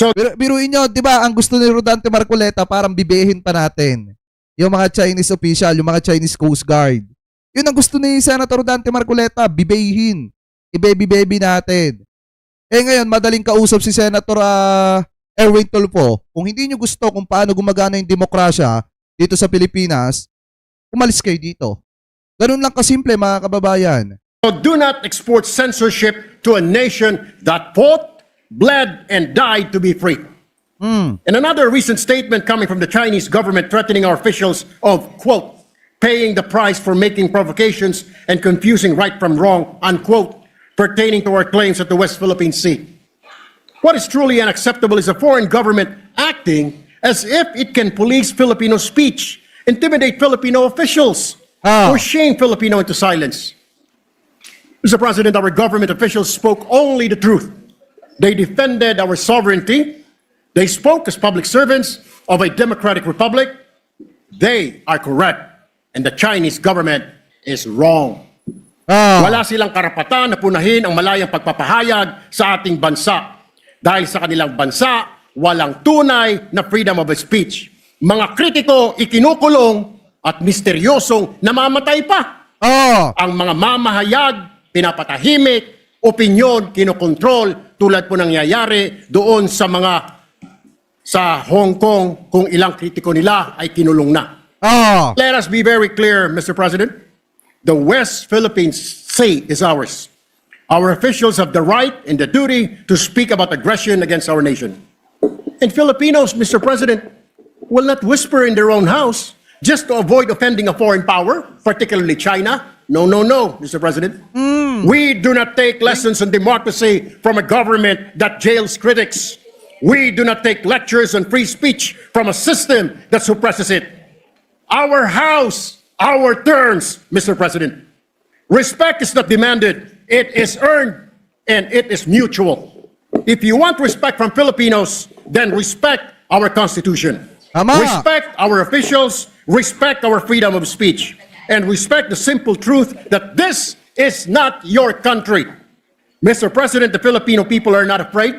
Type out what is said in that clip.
So Biruin nyo, di ba, ang gusto ni Rodante Marcoleta, parang bibehin pa natin yung mga Chinese official, yung mga Chinese Coast Guard. Yun ang gusto ni Senator Rodante Marcoleta, bibehin. Ibebi-bebi natin. Eh ngayon, madaling kausap si Senator Erwin Tulfo. Kung hindi nyo gusto kung paano gumagana yung demokrasya dito sa Pilipinas, umalis kayo dito. Ganun lang kasimple, mga kababayan. do not export censorship to a nation that fought, bled, and died to be free. And another recent statement coming from the Chinese government threatening our officials of, quote, paying the price for making provocations and confusing right from wrong, unquote, pertaining to our claims at the West Philippine Sea. What is truly unacceptable is a foreign government acting as if it can police Filipino speech, intimidate Filipino officials, or shame Filipino into silence. Mr. President, our government officials spoke only the truth. They defended our sovereignty. They spoke as public servants of a democratic republic. They are correct, and the Chinese government is wrong. Wala silang karapatan na punahin ang malayang pagpapahayag sa ating bansa. Dahil sa kanilang bansa, walang tunay na freedom of speech. Mga kritiko ikinukulong at misteryosong namamatay pa. Ang mga mamahayag, pinapatahimik, opinyon, kinokontrol, tulad po nangyayari doon sa Hong Kong kung ilang kritiko nila ay kinulong na. Let us be very clear, Mr. President. The West Philippine Sea is ours. Our officials have the right and the duty to speak about aggression against our nation. And Filipinos, Mr. President, will not whisper in their own house just to avoid offending a foreign power, particularly China. No, no, no, Mr. President. We do not take lessons on democracy from a government that jails critics. We do not take lectures on free speech from a system that suppresses it. Our house, our terms, Mr. President. Respect is not demanded. It is earned and it is mutual. If you want respect from Filipinos, then respect our Constitution. Respect our officials, respect our freedom of speech, and respect the simple truth that this is not your country. Mr. President, the Filipino people are not afraid.